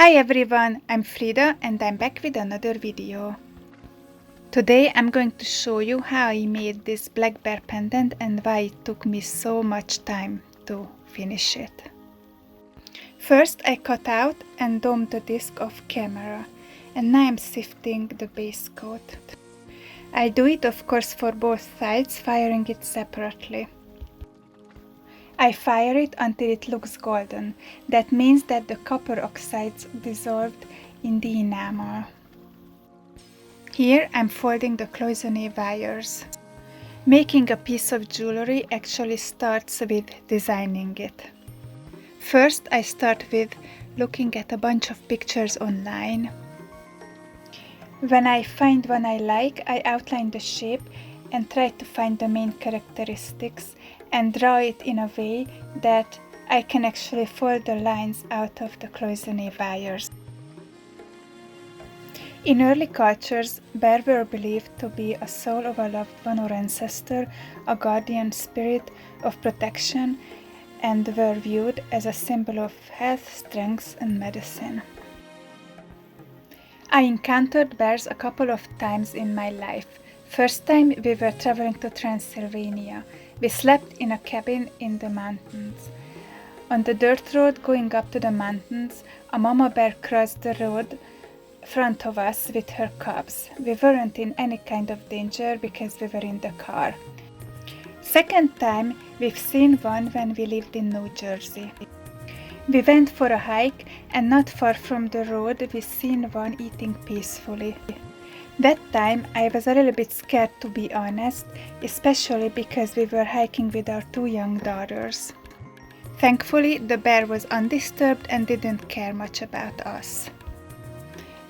Hi everyone, I'm Frida and I'm back with another video. Today I'm going to show you how I made this black bear pendant and why it took me so much time to finish it. First I cut out and domed the disc of camera, and now I'm sifting the base coat. I do it of course for both sides, firing it separately. I fire it until it looks golden. That means that the copper oxides dissolved in the enamel. Here I'm folding the cloisonne wires. Making a piece of jewelry actually starts with designing it. First I start with looking at a bunch of pictures online. When I find one I like, I outline the shape and try to find the main characteristics and draw it in a way that I can actually fold the lines out of the cloisonne wires. In early cultures, bears were believed to be a soul of a loved one or ancestor, a guardian spirit of protection, and were viewed as a symbol of health, strength, and medicine. I encountered bears a couple of times in my life. First time we were traveling to Transylvania. We slept in a cabin in the mountains. On the dirt road going up to the mountains, a mama bear crossed the road front of us with her cubs. We weren't in any kind of danger because we were in the car. Second time we've seen one when we lived in New Jersey. We went for a hike and not far from the road we seen one eating peacefully. That time I was a little bit scared, to be honest, especially because we were hiking with our two young daughters. Thankfully the bear was undisturbed and didn't care much about us.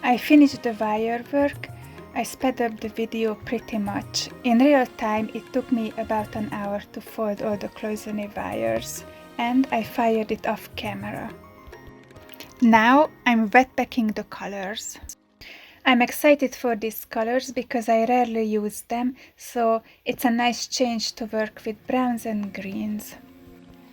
I finished the wire work. I sped up the video pretty much. In real time it took me about an hour to fold all the cloisonne wires, and I fired it off camera. Now I'm wet packing the colors. I'm excited for these colors because I rarely use them, so it's a nice change to work with browns and greens.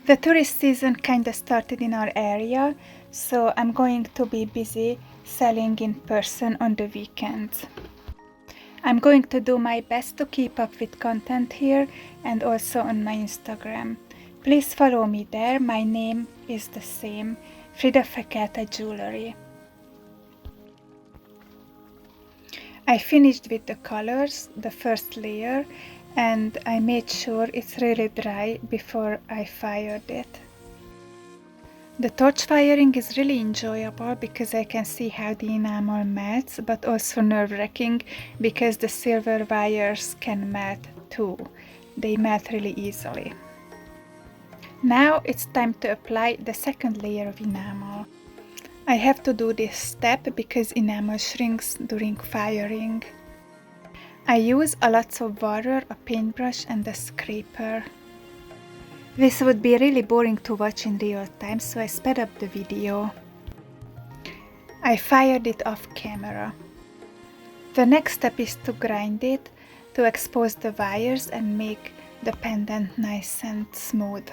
The tourist season kinda started in our area, so I'm going to be busy selling in person on the weekends. I'm going to do my best to keep up with content here and also on my Instagram. Please follow me there, my name is the same, Frida Fekete Jewelry. I finished with the colors, the first layer, and I made sure it's really dry before I fired it. The torch firing is really enjoyable because I can see how the enamel melts, but also nerve-wracking because the silver wires can melt too. They melt really easily. Now it's time to apply the second layer of enamel. I have to do this step because enamel shrinks during firing. I use a lot of water, a paintbrush and a scraper. This would be really boring to watch in real time, so I sped up the video. I fired it off camera. The next step is to grind it, to expose the wires and make the pendant nice and smooth.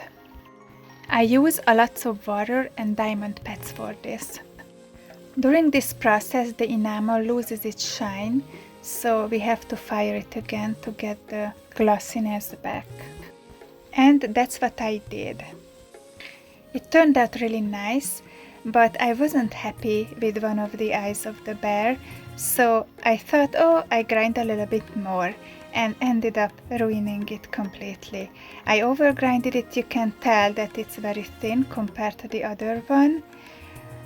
I use a lot of water and diamond pads for this. During this process the enamel loses its shine, so we have to fire it again to get the glossiness back. And that's what I did. It turned out really nice, but I wasn't happy with one of the eyes of the bear, so I thought, oh, I grind a little bit more, and ended up ruining it completely. I overgrinded it. You can tell that it's very thin compared to the other one,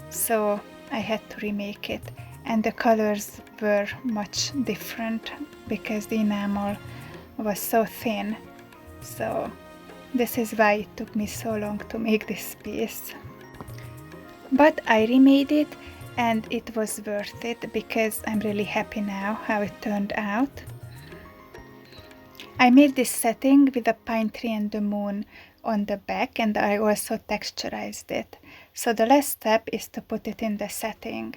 so I had to remake it, and the colors were much different because the enamel was so thin. So this is why it took me so long to make this piece. But I remade it and it was worth it because I'm really happy now how it turned out. I made this setting with a pine tree and the moon on the back, and I also texturized it. So the last step is to put it in the setting.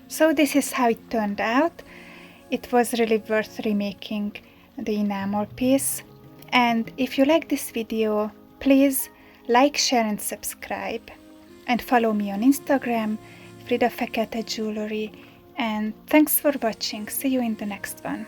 So this is how it turned out. It was really worth remaking the enamel piece. And if you like this video, please like, share and subscribe. and follow me on Instagram, Frida Fekete Jewelry, and thanks for watching. See you in the next one.